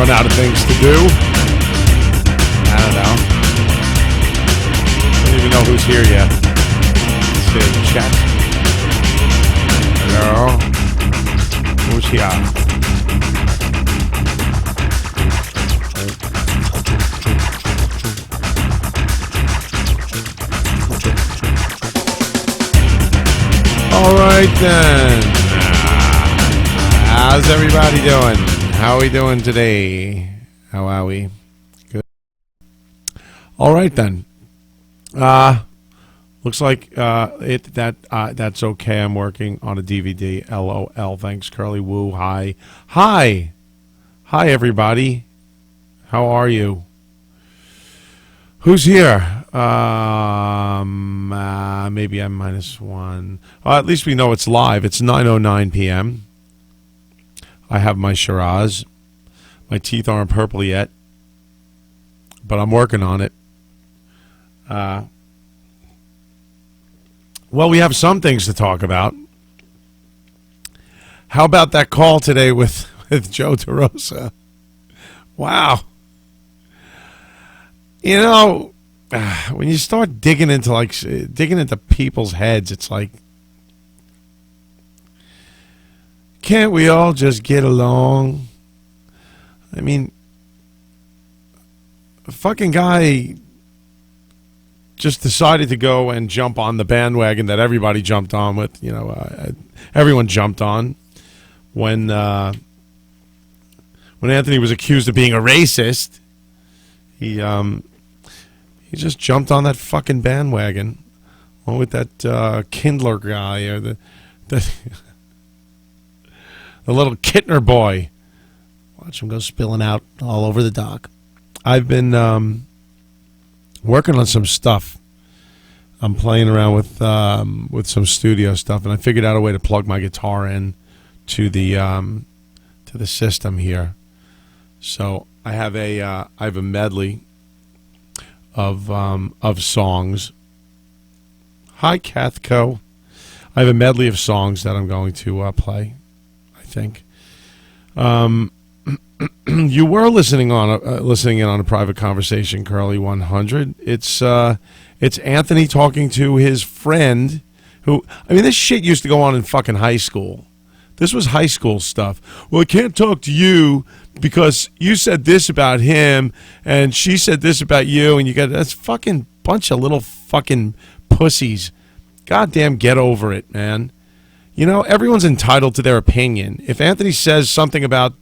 run out of things to do. I don't know. I don't even know who's here yet. Let's see. Chat. Hello. Who's here? All right then. How's everybody doing? How are we doing today? How are we? Good. All right then. Looks like that's okay. I'm working on a DVD. LOL. Thanks, Curly Woo. Hi. Hi everybody. How are you? Who's here? Maybe I'm -1. At least we know it's live. It's 9:09 p.m. I have my Shiraz. My teeth aren't purple yet, but I'm working on it. Well, we have some things to talk about. How about that call today with Joe DeRosa? Wow. You know, when you start digging into people's heads, it's like, can't we all just get along? I mean, the fucking guy just decided to go and jump on the bandwagon that everybody jumped on with. You know, everyone jumped on when Anthony was accused of being a racist. He just jumped on that fucking bandwagon, along with that Kindler guy or the little Kittner boy. Watch him go spilling out all over the dock. I've been working on some stuff. I'm playing around with some studio stuff, and I figured out a way to plug my guitar in to the system here. So I have a medley of songs. Hi, Cathco. I have a medley of songs that I'm going to play. I think. You were listening in on a private conversation, Curly 100. It's Anthony talking to his friend, who, I mean, this shit used to go on in fucking high school. This was high school stuff. Well, I can't talk to you because you said this about him and she said this about you, and you got that's fucking bunch of little fucking pussies. Goddamn, get over it, man. You know, everyone's entitled to their opinion. If Anthony says something about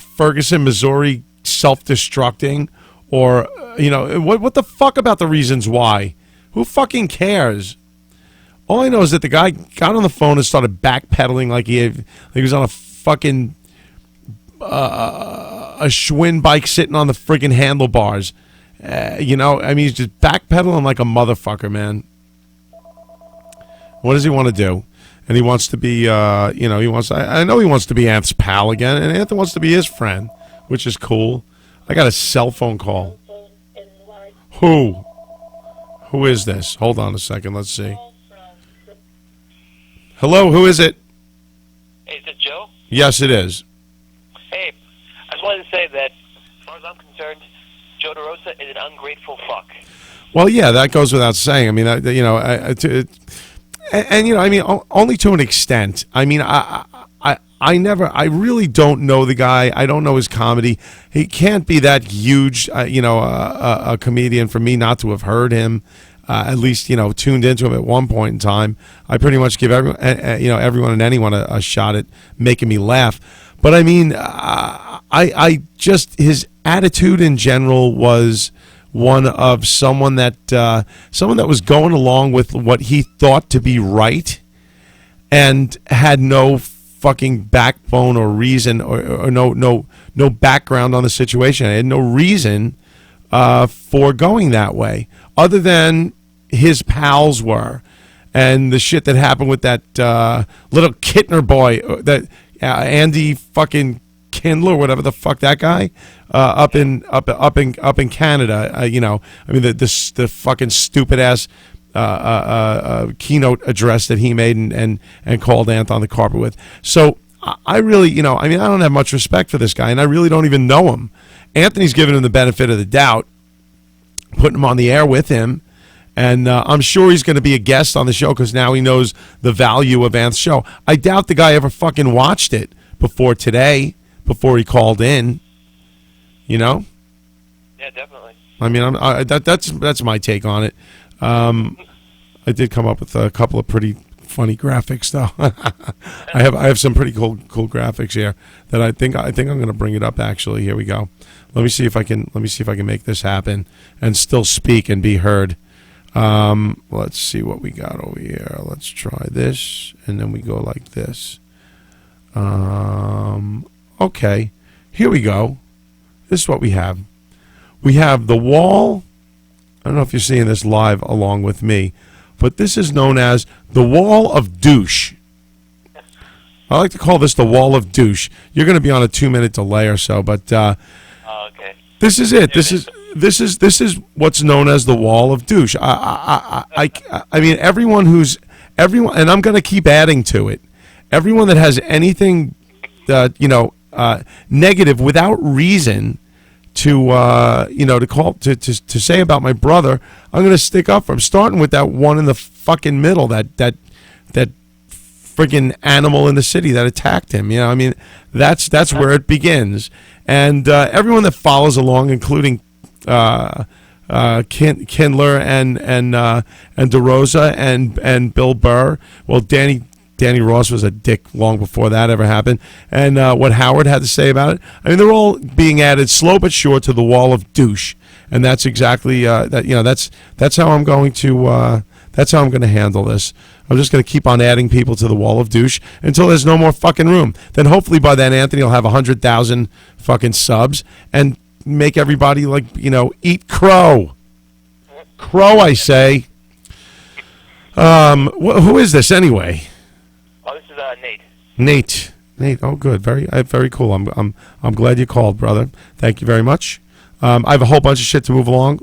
Ferguson, Missouri self-destructing, or you know, what the fuck about the reasons why? Who fucking cares? All I know is that the guy got on the phone and started backpedaling like he was on a fucking a Schwinn bike sitting on the friggin' handlebars. You know, I mean, he's just backpedaling like a motherfucker, man. What does he want to do? And he wants to be, I know he wants to be Anth's pal again, and Anth wants to be his friend, which is cool. I got a cell phone call. Who? Who is this? Hold on a second. Let's see. Hello, who is it? Hey, is it Joe? Yes, it is. Hey, I just wanted to say that, as far as I'm concerned, Joe DeRosa is an ungrateful fuck. Well, yeah, that goes without saying. I mean, and you know, I mean, only to an extent. I mean, I really don't know the guy. I don't know his comedy. He can't be that huge, a comedian for me not to have heard him. At least, you know, tuned into him at one point in time. I pretty much give everyone and anyone a shot at making me laugh. But I mean, I just, his attitude in general was one of someone that was going along with what he thought to be right, and had no fucking backbone or reason or no background on the situation. I had no reason for going that way, other than his pals were, and the shit that happened with that little Kittner boy, that Andy fucking Kindler, whatever the fuck that guy, up in Canada. You know, I mean the fucking stupid ass keynote address that he made and called Anth on the carpet with. So I really, I mean, I don't have much respect for this guy, and I really don't even know him. Anthony's giving him the benefit of the doubt, putting him on the air with him, and I'm sure he's going to be a guest on the show because now he knows the value of Anth's show. I doubt the guy ever fucking watched it before today, before he called in. Yeah, definitely. I mean, that's my take on it. I did come up with a couple of pretty funny graphics, though. I have some pretty cool graphics here that I think I'm going to bring it up. Actually, here we go. Let me see if I can make this happen and still speak and be heard. Let's see what we got over here. Let's try this, and then we go like this. Okay, here we go. This is what we have. We have the wall. I don't know if you're seeing this live along with me, but this is known as the Wall of Douche. I like to call this the Wall of Douche. You're going to be on a 2-minute delay or so, but okay. This is it. This is what's known as the Wall of Douche. I mean, everyone, and I'm going to keep adding to it. Everyone that has anything, negative without reason to say about my brother, I'm going to stick up for him. Starting with that one in the fucking middle, that friggin' animal in the city that attacked him. I mean, that's where it begins. And everyone that follows along, including Kindler and DeRosa and Bill Burr. Well, Danny Ross was a dick long before that ever happened. And what Howard had to say about it. I mean, they're all being added slow but sure to the Wall of Douche, and that's exactly that's how I'm going to handle this. I'm just going to keep on adding people to the Wall of Douche until there's no more fucking room. Then hopefully by then Anthony will have 100,000 fucking subs and make everybody eat crow. Crow, I say. Who is this anyway? Oh, this is Nate. Nate. Oh, good. Very cool. I'm glad you called, brother. Thank you very much. I have a whole bunch of shit to move on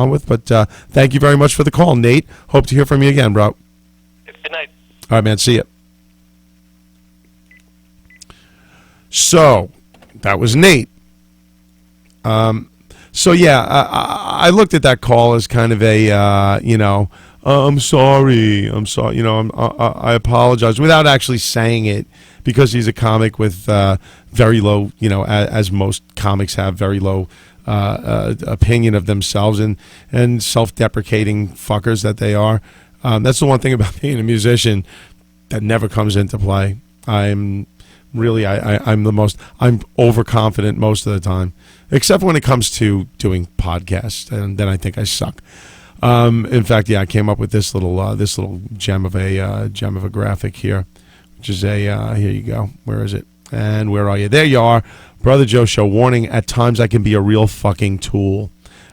with, but thank you very much for the call, Nate. Hope to hear from you again, bro. Good night. All right, man. See ya. So that was Nate. So yeah, I looked at that call as kind of a I'm sorry. I apologize without actually saying it, because he's a comic with very low, as most comics have, very low opinion of themselves and self-deprecating fuckers that they are. That's the one thing about being a musician that never comes into play. I'm overconfident most of the time, except when it comes to doing podcasts, and then I think I suck. In fact, I came up with this little gem of a graphic here, which is here you go. Where is it? And where are you? There you are. Brother Joe Show. Warning: at times I can be a real fucking tool.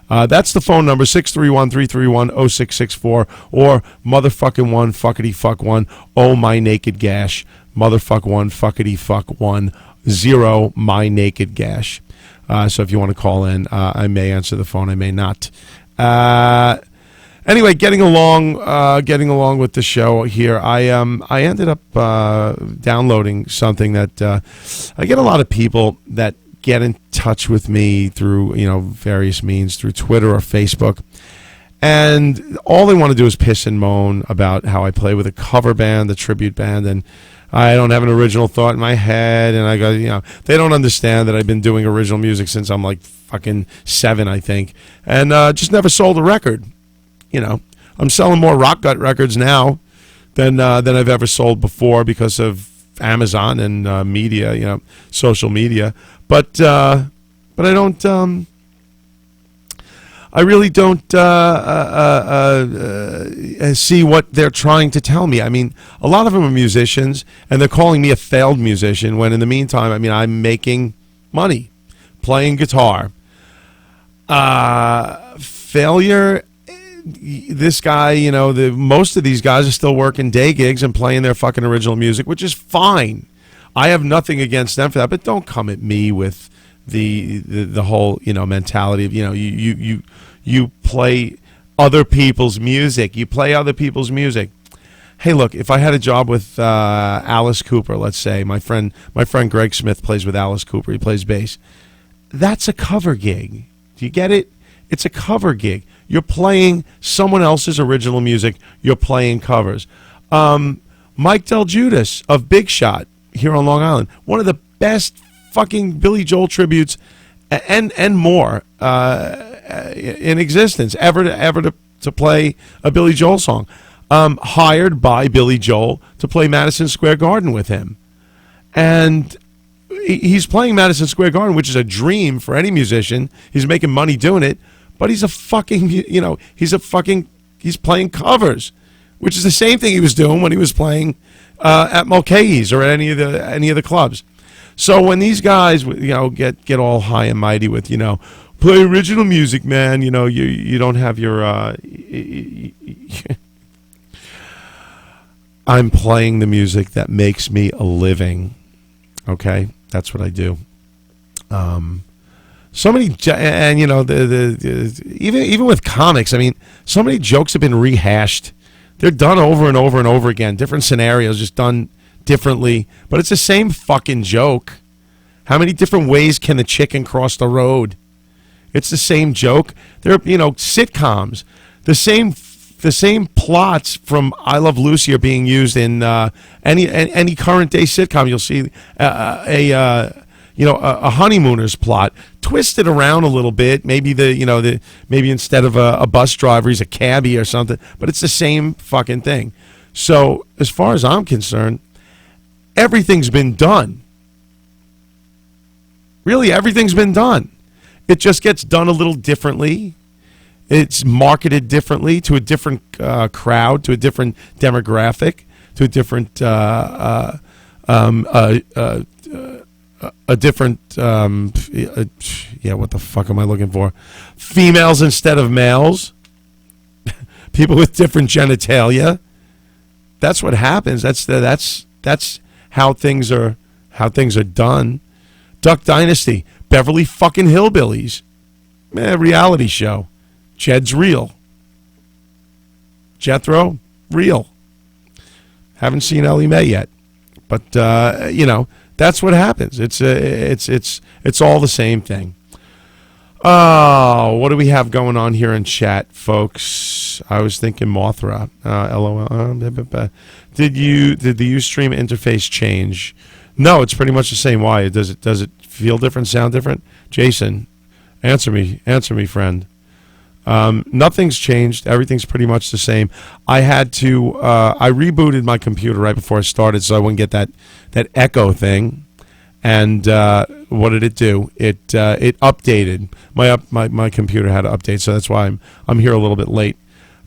That's the phone number, 631-331-0664, or motherfucking one, fuckity fuck one, oh my naked gash, motherfuck one, fuckity fuck 10, my naked gash. So if you want to call in, I may answer the phone, I may not. Anyway, getting along with the show here. I ended up downloading something that I get a lot of people that get in touch with me through various means, through Twitter or Facebook, and all they want to do is piss and moan about how I play with a cover band, a tribute band, and I don't have an original thought in my head, and I go, they don't understand that I've been doing original music since I'm like fucking 7, I think, and just never sold a record. I'm selling more Rock Gut records now than I've ever sold before because of Amazon and media, social media. But I don't. I really don't see what they're trying to tell me. I mean, a lot of them are musicians, and they're calling me a failed musician, when in the meantime, I'm making money playing guitar. Failure. This guy, most of these guys are still working day gigs and playing their fucking original music, which is fine. I have nothing against them for that, but don't come at me with the whole mentality of you play other people's music. You play other people's music. hey, look, if I had a job with Alice Cooper, let's say my friend Greg Smith plays with Alice Cooper. He plays bass. That's a cover gig. Do you get it? It's a cover gig. You're playing someone else's original music. You're playing covers. Mike Del Giudice of Big Shot here on Long Island, one of the best fucking Billy Joel tributes and more in existence ever to play a Billy Joel song. Hired by Billy Joel to play Madison Square Garden with him, and he's playing Madison Square Garden, which is a dream for any musician. He's making money doing it, but he's playing covers, which is the same thing he was doing when he was playing at Mulcahy's or at any of the clubs. So when these guys, get all high and mighty with, play original music, man, you don't have your. I'm playing the music that makes me a living. Okay, that's what I do. So many, and even with comics, I mean, so many jokes have been rehashed. They're done over and over and over again. Different scenarios, just done differently, but it's the same fucking joke. How many different ways can the chicken cross the road? It's the same joke. They're sitcoms. The same plots from I Love Lucy are being used in any current day sitcom. You'll see a honeymooner's plot twisted around a little bit. Maybe maybe instead of a bus driver, he's a cabbie or something. But it's the same fucking thing. So as far as I'm concerned, everything's been done. Really, everything's been done. It just gets done a little differently. It's marketed differently to a different crowd, to a different demographic, to a different what the fuck am I looking for? Females instead of males. People with different genitalia. That's what happens. That's how things are done. Duck Dynasty, Beverly fucking Hillbillies, reality show. Jed's real. Jethro, real. Haven't seen Ellie Mae yet, but that's what happens. It's all the same thing. Oh, what do we have going on here in chat, folks? I was thinking Mothra. LOL. Did the Ustream interface change? No, it's pretty much the same. Why? Does it feel different, sound different? Jason, answer me, friend. Nothing's changed. Everything's pretty much the same. I had to. I rebooted my computer right before I started, so I wouldn't get that echo thing. And what did it do? It updated. My computer had to update, so that's why I'm here a little bit late.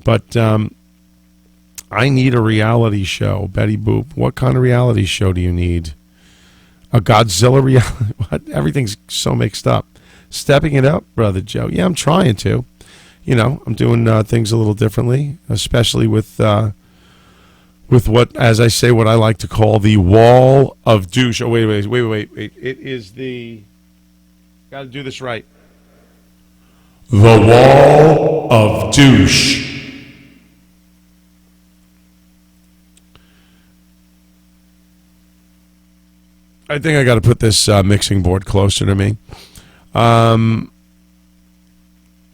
But I need a reality show, Betty Boop. What kind of reality show do you need? A Godzilla reality? What? Everything's so mixed up. Stepping it up, Brother Joe. Yeah, I'm trying to. I'm doing things a little differently, especially with what, as I say, what I like to call the wall of douche. Oh, wait. It is the... Got to do this right. The wall of douche. I think I got to put this mixing board closer to me.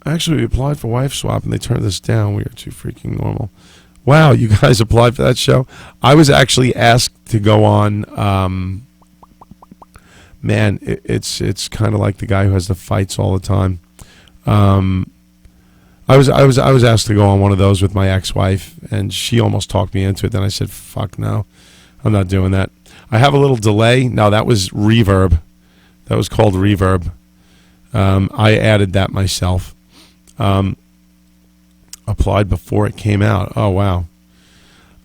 Actually, we applied for Wife Swap, and they turned this down. We are too freaking normal. Wow, you guys applied for that show? I was actually asked to go on. Man, it's kind of like the guy who has the fights all the time. I was asked to go on one of those with my ex-wife, and she almost talked me into it. Then I said, "Fuck no, I'm not doing that." I have a little delay. No, that was reverb. That was called reverb. I added that myself. Applied before it came out. Oh wow.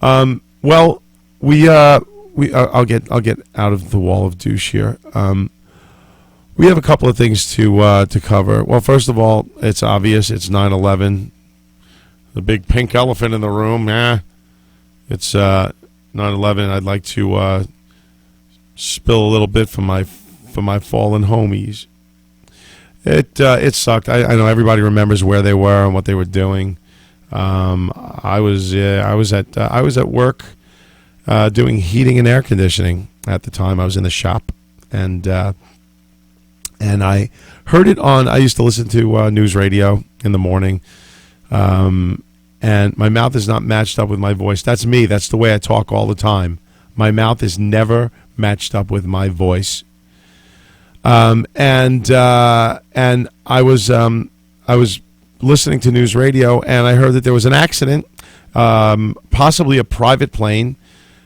Well, I'll get out of the wall of douche here. We have a couple of things to cover. Well, first of all, it's obvious. It's 9/11. The big pink elephant in the room. It's 9/11. I'd like to spill a little bit for my fallen homies. It sucked. I know everybody remembers where they were and what they were doing. I was at work doing heating and air conditioning at the time. I was in the shop, and I heard it on. I used to listen to news radio in the morning, and my mouth is not matched up with my voice. That's me. That's the way I talk all the time. My mouth is never matched up with my voice. And I was listening to news radio, and I heard that there was an accident, possibly a private plane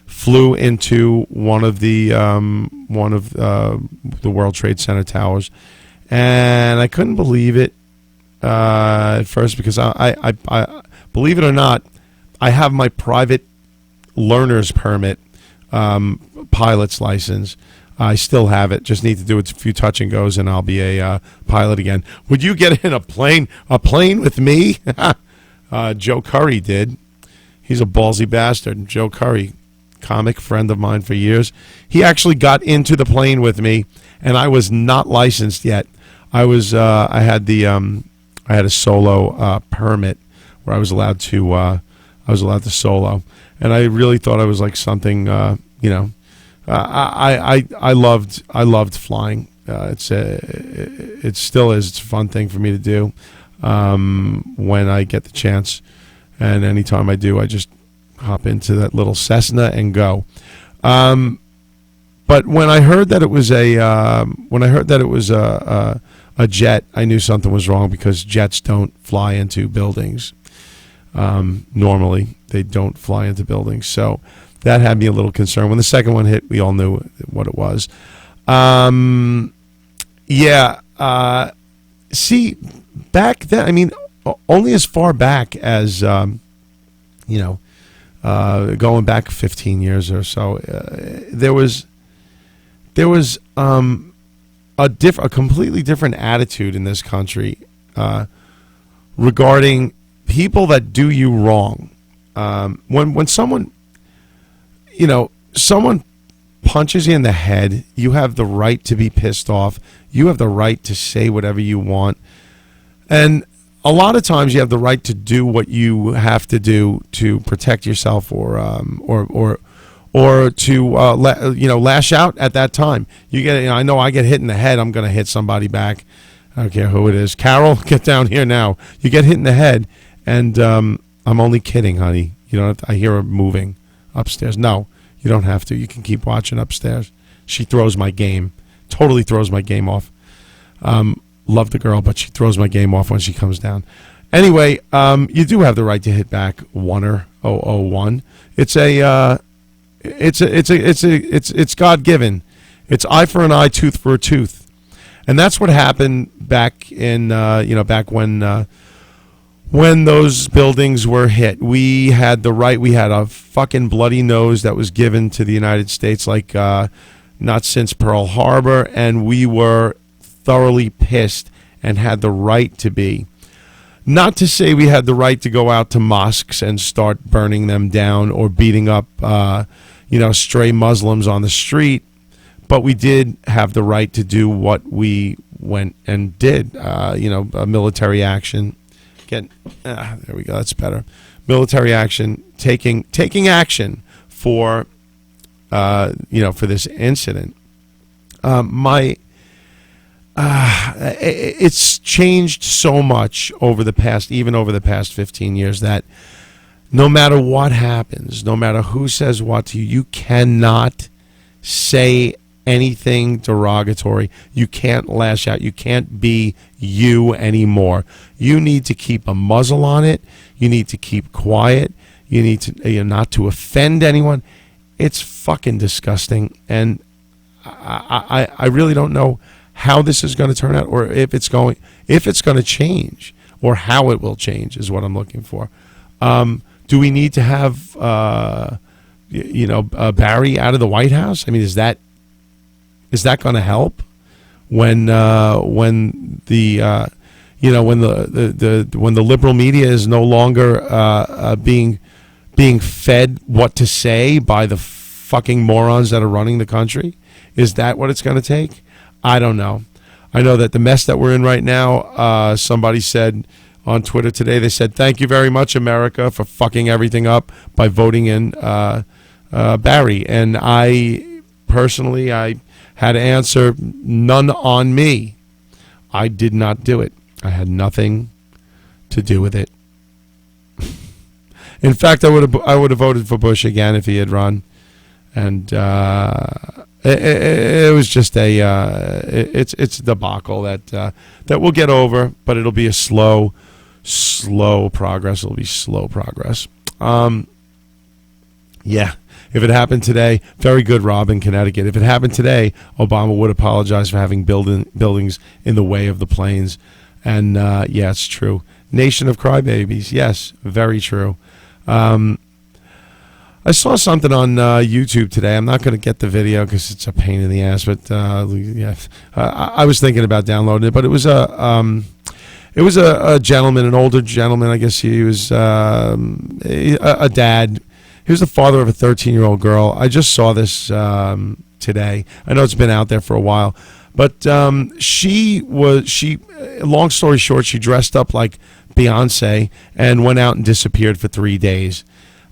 flew into one of the World Trade Center towers, and I couldn't believe it at first because I believe it or not, I have my private learner's permit, pilot's license. I still have it. Just need to do a few touch and goes, and I'll be a pilot again. Would you get in a plane with me? Joe Curry did. He's a ballsy bastard. Joe Curry, comic friend of mine for years. He actually got into the plane with me, and I was not licensed yet. I had a solo permit where I was allowed to solo, and I really thought I was like something, I loved flying. It still is. It's a fun thing for me to do when I get the chance, and anytime I do, I just hop into that little Cessna and go. But when I heard that it was a jet, I knew something was wrong because jets don't fly into buildings. Normally, they don't fly into buildings, so that had me a little concerned. When the second one hit, we all knew what it was. See, back then, I mean, only as far back as, going back 15 years or so, there was a completely different attitude in this country regarding people that do you wrong. When someone punches you in the head, you have the right to be pissed off. You have the right to say whatever you want. And a lot of times you have the right to do what you have to do to protect yourself or to lash out at that time. I know I get hit in the head, I'm going to hit somebody back. I don't care who it is. Carol, get down here now. You get hit in the head, and I'm only kidding, honey. You don't have to, I hear her moving upstairs. No, you don't have to. You can keep watching upstairs. She throws my game. Totally throws my game off. Love the girl, but she throws my game off when she comes down. Anyway, you do have the right to hit back 1-001. It's God given. It's eye for an eye, tooth for a tooth, and that's what happened back in back when those buildings were hit. We had the right. We had a fucking bloody nose that was given to the United States like not since Pearl Harbor, and we were thoroughly pissed and had the right to be. Not to say we had the right to go out to mosques and start burning them down or beating up, stray Muslims on the street, but we did have the right to do what we went and did. A military action. There we go. That's better. Military action, taking action for this incident. It's changed so much over the past 15 years that no matter what happens, no matter who says what to you, you cannot say anything derogatory. You can't lash out. You can't be you anymore. You need to keep a muzzle on it. You need to keep quiet. You need to not to offend anyone. It's fucking disgusting, and I really don't know how this is going to turn out, or if it's going to change, or how it will change is what I'm looking for. Do we need to have Barry out of the White House? I mean, is that going to help when the liberal media is no longer being fed what to say by the fucking morons that are running the country? Is that what it's going to take? I don't know. I know that the mess that we're in right now, somebody said, on Twitter today. They said, "Thank you very much, America, for fucking everything up by voting in Barry." And I personally, I had to answer, none on me. I did not do it. I had nothing to do with it. In fact, I would have voted for Bush again if he had run, and it was just it's a debacle that we'll get over, but it'll be a slow progress. It'll be slow progress. Yeah. If it happened today, very good, Rob, in Connecticut. If it happened today, Obama would apologize for having buildings in the way of the planes. And, yeah, it's true. Nation of crybabies. Yes, very true. I saw something on YouTube today. I'm not going to get the video because it's a pain in the ass. But, yeah, I was thinking about downloading it. But it was a gentleman, an older gentleman. I guess he was a dad. He was the father of a 13-year-old girl. I just saw this today. I know it's been out there for a while, but long story short, she dressed up like Beyonce and went out and disappeared for 3 days.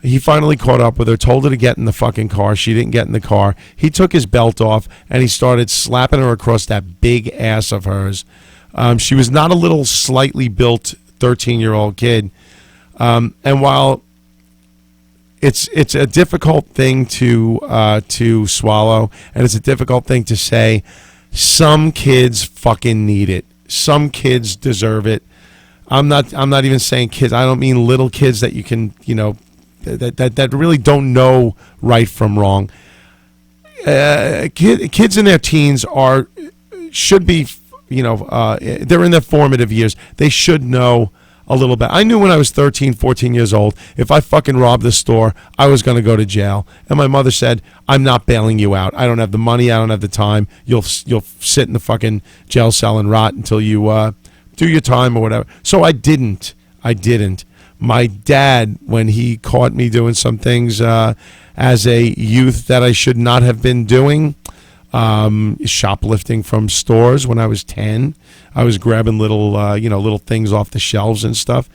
He finally caught up with her, told her to get in the fucking car. She didn't get in the car. He took his belt off and he started slapping her across that big ass of hers. She was not a little slightly built 13-year-old kid. And while it's a difficult thing to swallow, and it's a difficult thing to say, some kids fucking need it. Some kids deserve it. I'm not even saying kids. I don't mean little kids that you can, that really don't know right from wrong. Kids in their teens should be, they're in their formative years. They should know a little bit. I knew when I was 13, 14 years old, if I fucking robbed the store, I was going to go to jail. And my mother said, "I'm not bailing you out. I don't have the money. I don't have the time. You'll sit in the fucking jail cell and rot until you do your time or whatever." So I didn't. My dad, when he caught me doing some things as a youth that I should not have been doing, shoplifting from stores when I was 10. I was grabbing little things off the shelves and stuff,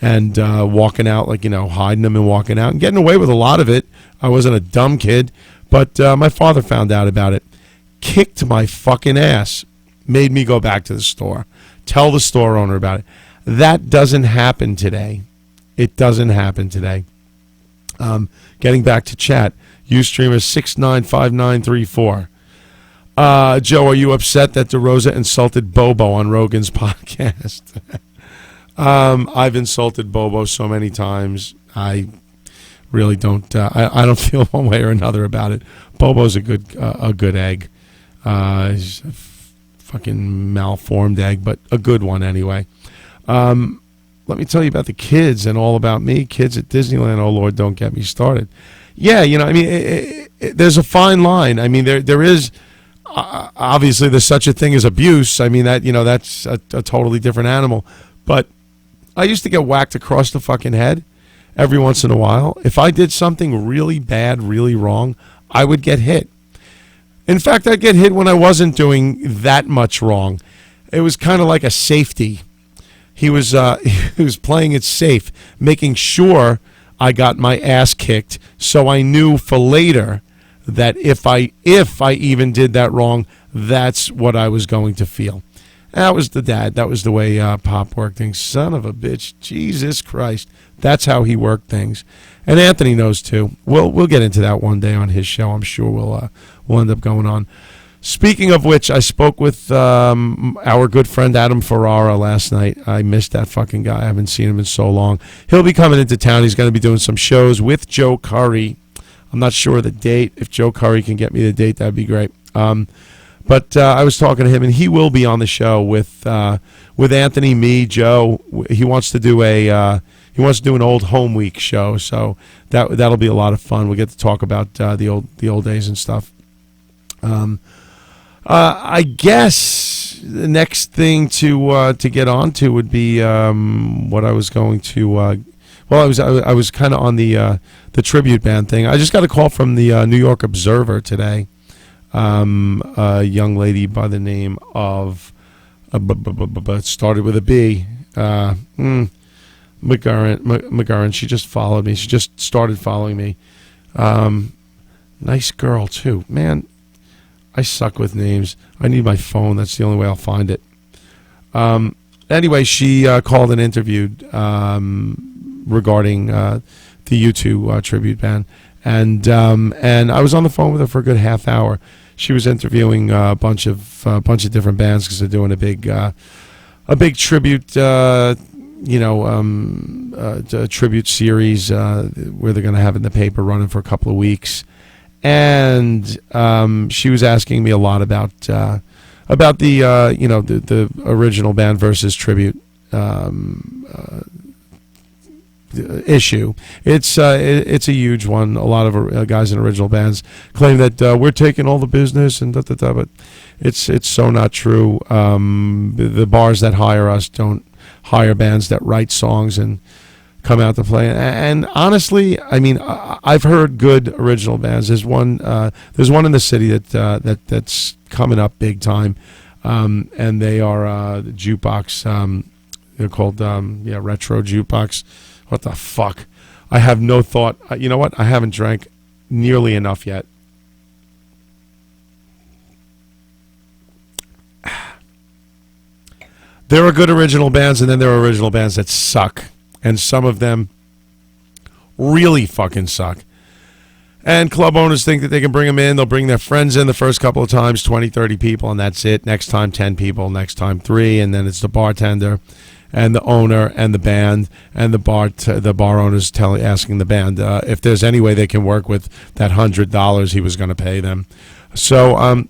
and walking out, hiding them and walking out and getting away with a lot of it. I wasn't a dumb kid, but my father found out about it, kicked my fucking ass, made me go back to the store, tell the store owner about it. That doesn't happen today. It doesn't happen today. Getting back to chat, Ustreamer 695934. Joe, are you upset that DeRosa insulted Bobo on Rogan's podcast? I've insulted Bobo so many times. I really don't. I don't feel one way or another about it. Bobo's a good egg. He's a fucking malformed egg, but a good one anyway. Let me tell you about the kids and all about me. Kids at Disneyland. Oh Lord, don't get me started. Yeah, there's a fine line. I mean, there is. Obviously, there's such a thing as abuse. I mean, that's a totally different animal. But I used to get whacked across the fucking head every once in a while. If I did something really bad, really wrong, I would get hit. In fact, I'd get hit when I wasn't doing that much wrong. It was kind of like a safety. He was playing it safe, making sure I got my ass kicked, so I knew for later that if I even did that wrong, that's what I was going to feel. That was the dad. That was the way Pop worked things. Son of a bitch. Jesus Christ. That's how he worked things. And Anthony knows too. We'll get into that one day on his show. I'm sure we'll end up going on. Speaking of which, I spoke with our good friend Adam Ferrara last night. I missed that fucking guy. I haven't seen him in so long. He'll be coming into town. He's going to be doing some shows with Joe Curry. I'm not sure of the date. If Joe Curry can get me the date, that'd be great. But I was talking to him, and he will be on the show with Anthony, me, Joe. He wants to do an old home week show, so that'll be a lot of fun. We'll get to talk about the old days and stuff. I guess the next thing to get on to would be what I was going to. Well, I was kind of on the tribute band thing. I just got a call from the New York Observer today. A young lady by the name of it started with a B. McGurran. She just followed me. She just started following me. Nice girl too. Man, I suck with names. I need my phone. That's the only way I'll find it. Anyway, she called and interviewed regarding the U2 tribute band, and I was on the phone with her for a good half hour. She was interviewing a bunch of different bands because they're doing a big tribute, tribute series where they're going to have it in the paper running for a couple of weeks. And she was asking me a lot about the original band versus tribute issue. It's a huge one. A lot of guys in original bands claim that we're taking all the business and but it's so not true. The bars that hire us don't hire bands that write songs and come out to play. And honestly, I mean, I've heard good original bands. There's one in the city that's coming up big time, and they are the Jukebox. They're called Retro Jukebox. What the fuck? I have no thought. You know what? I haven't drank nearly enough yet. There are good original bands, and then there are original bands that suck. And some of them really fucking suck. And club owners think that they can bring them in. They'll bring their friends in the first couple of times, 20, 30 people, and that's it. Next time, 10 people. Next time, 3. And then it's the bartender and the owner and the band and the bar owners asking the band if there's any way they can work with that $100 he was going to pay them. So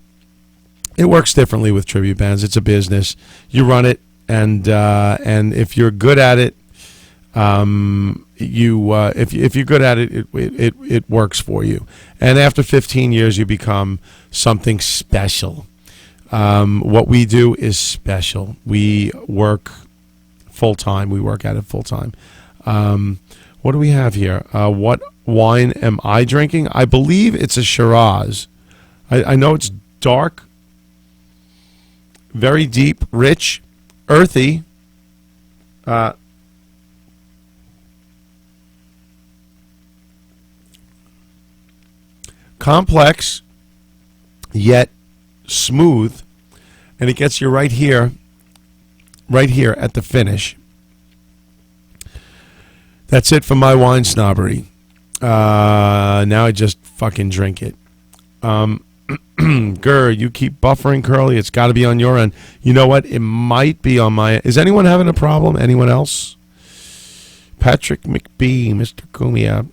it works differently with tribute bands. It's a business. You run it, and if you're good at it, if you're good at it, it works for you. And after 15 years, you become something special. What we do is special. We work full time. We work at it full time. What do we have here? What wine am I drinking? I believe it's a Shiraz. I know it's dark, very deep, rich, earthy. Complex, yet smooth, and it gets you right here at the finish. That's it for my wine snobbery. Now I just fucking drink it. Gur, you keep buffering, Curly. It's got to be on your end. You know what? It might be on my end. Is anyone having a problem? Anyone else? Patrick McBee, Mr. Cumia.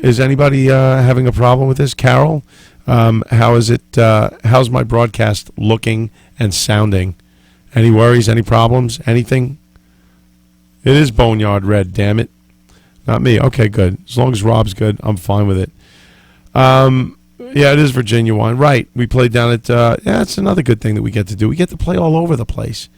Is anybody having a problem with this? Carol, how is it? How's my broadcast looking and sounding? Any worries? Any problems? Anything? It is Boneyard Red, damn it. Not me. Okay, good. As long as Rob's good, I'm fine with it. Yeah, it is Virginia wine. Right. We played down at, it's another good thing that we get to do. We get to play all over the place.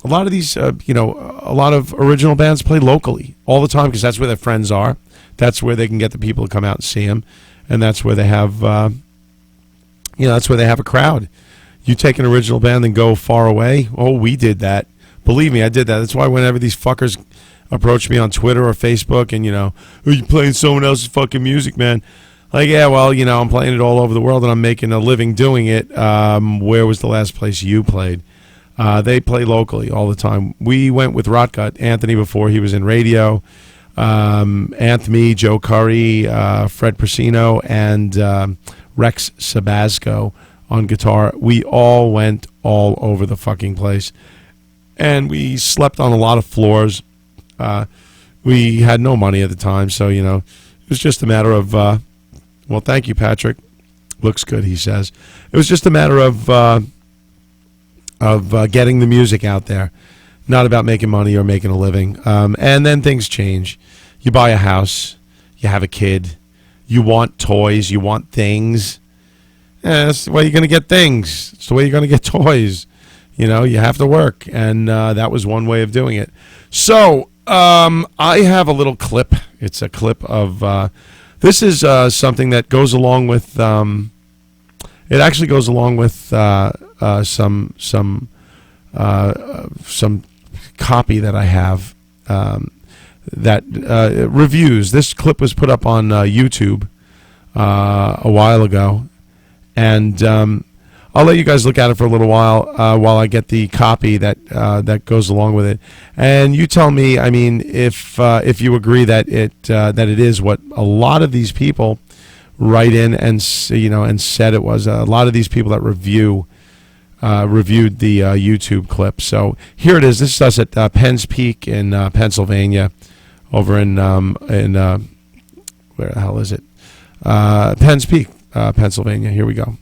A lot of these, a lot of original bands play locally all the time because that's where their friends are. That's where they can get the people to come out and see them. And that's where they have, that's where they have a crowd. You take an original band and go far away. Oh, we did that. Believe me, I did that. That's why whenever these fuckers approach me on Twitter or Facebook and, are you playing someone else's fucking music, man? Like, yeah, well, I'm playing it all over the world and I'm making a living doing it. Where was the last place you played? They play locally all the time. We went with Rotgut, Anthony, before he was in radio. Anthony, Joe Curry, Fred Persino, and Rex Sabasco on guitar. We all went all over the fucking place. And we slept on a lot of floors. We had no money at the time, so, it was just a matter of, well, thank you, Patrick. Looks good, he says. It was just a matter of getting the music out there, not about making money or making a living. And then things change. You buy a house, you have a kid, you want toys, you want things. Yeah, that's the way you're going to get things. It's the way you're going to get toys. You have to work, and that was one way of doing it. So I have a little clip. It's a clip of this is something that goes along with. It actually goes along with some copy that I have that reviews. This clip was put up on YouTube a while ago, and I'll let you guys look at it for a little while I get the copy that goes along with it, and you tell me. I mean, if you agree that it is what a lot of these people write in and said it was. A lot of these people that reviewed the YouTube clip. So here it is. This is us at Penn's Peak in Pennsylvania, over in where the hell is it? Penn's Peak, Pennsylvania. Here we go.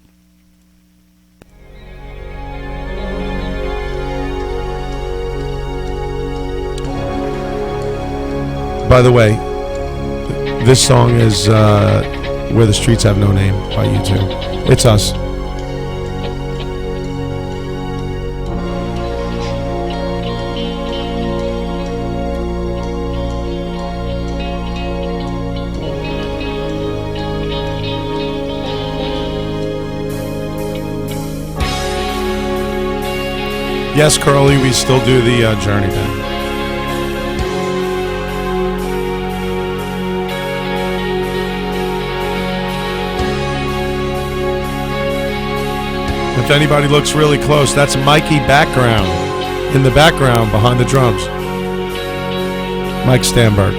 By the way, this song is Where the Streets Have No Name by U2. It's us. Yes, Curly, we still do the Journey band. If anybody looks really close, that's Mikey Background in the background behind the drums. Mike Stamberg.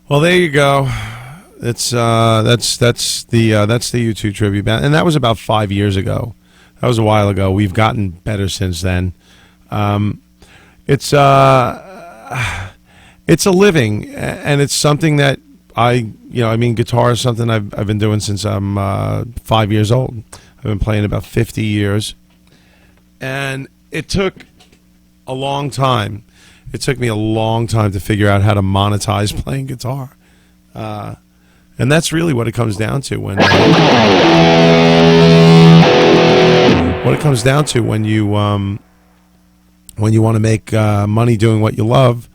Well, there you go. It's that's the U2 tribute band, and that was about 5 years ago. That was a while ago. We've gotten better since then. It's a living, and it's something that guitar is something I've been doing since I'm 5 years old. I've been playing about 50 years, and it took a long time. It took me a long time to figure out how to monetize playing guitar, and that's really what it comes down to when you want to make money doing what you love.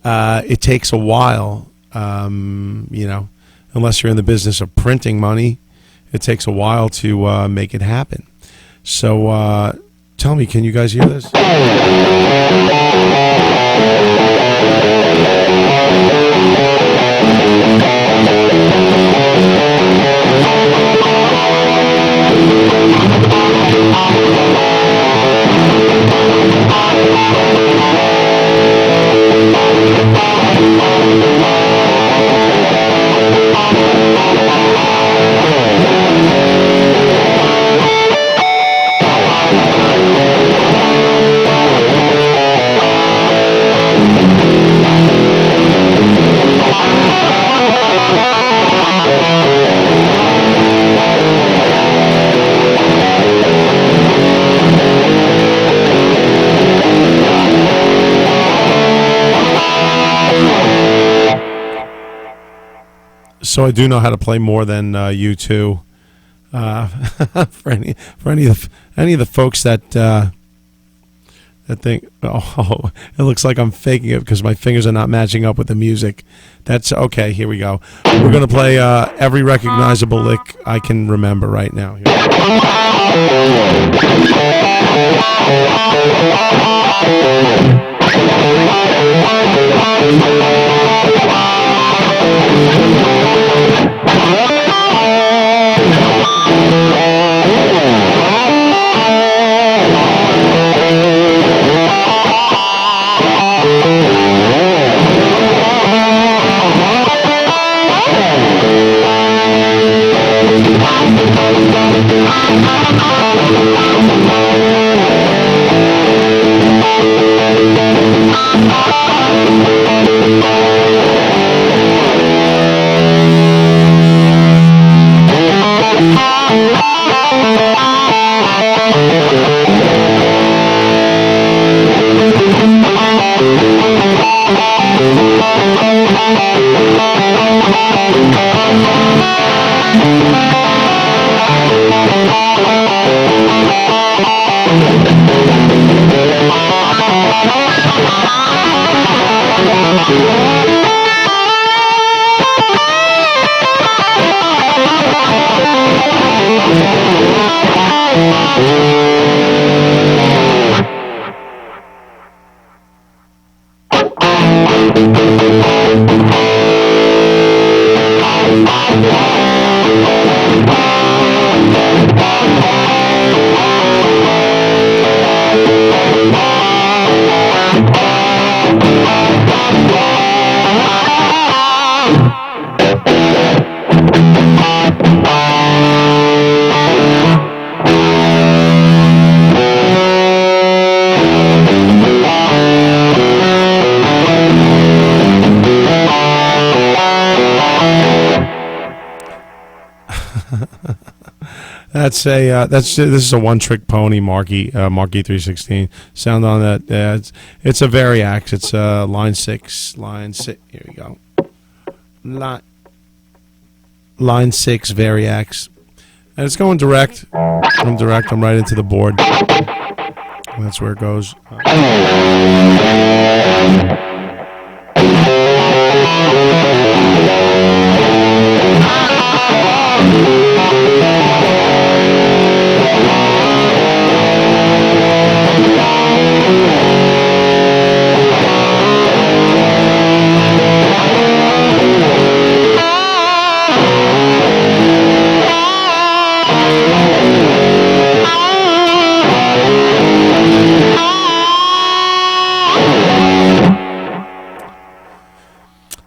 It takes a while, unless you're in the business of printing money. It takes a while to make it happen. So tell me, can you guys hear this? So I do know how to play more than U2. For any of the folks that think, oh, it looks like I'm faking it because my fingers are not matching up with the music. That's okay. Here we go. We're gonna play every recognizable lick I can remember right now. Here this is a one trick pony, Marky 316. Sound on that. It's a Variax. It's line 6. Here we go. Line 6 Variax, and it's going direct. I'm right into the board. That's where it goes.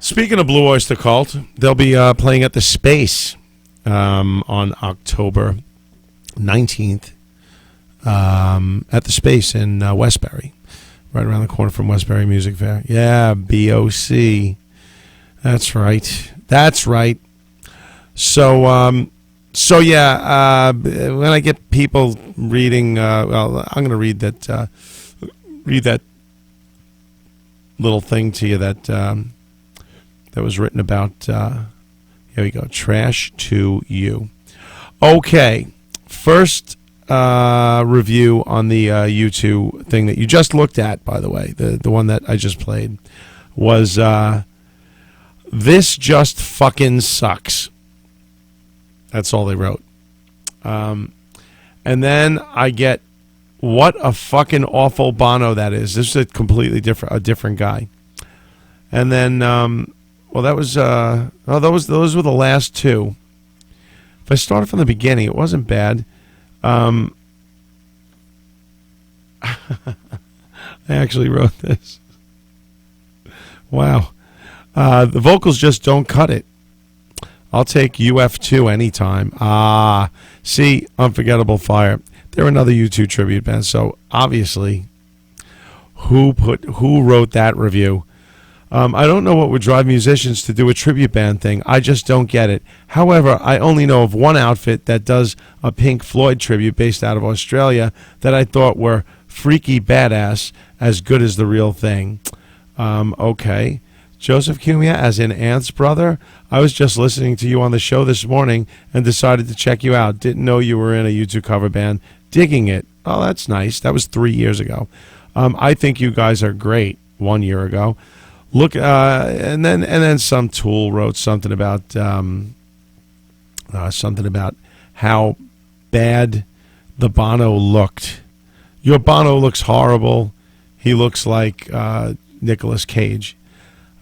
Speaking of Blue Oyster Cult, they'll be playing at the Space on October 19th at the Space in Westbury, right around the corner from Westbury Music Fair. Yeah, BOC. That's right. So, yeah, when I get people reading, well, I'm going to read that little thing to you that was written about. Here we go. Trash to you. Okay, first review on the U2 thing that you just looked at, by the way, the one that I just played, was this just fucking sucks. That's all they wrote. And then I get, what a fucking awful Bono that is. This is a completely different guy. And then, well, that was, those were the last two. If I started from the beginning, it wasn't bad. I actually wrote this. Wow. The vocals just don't cut it. I'll take UF2 anytime. See, Unforgettable Fire. They're another U2 tribute band, so obviously, who wrote that review? I don't know what would drive musicians to do a tribute band thing. I just don't get it. However, I only know of one outfit that does a Pink Floyd tribute based out of Australia that I thought were freaky badass, as good as the real thing. Okay. Joseph Cumia, as in Ant's brother. I was just listening to you on the show this morning and decided to check you out. Didn't know you were in a U2 cover band. Digging it. Oh, that's nice. That was 3 years ago. I think you guys are great. 1 year ago. Look, and then some tool wrote something about how bad the Bono looked. Your Bono looks horrible. He looks like Nicolas Cage.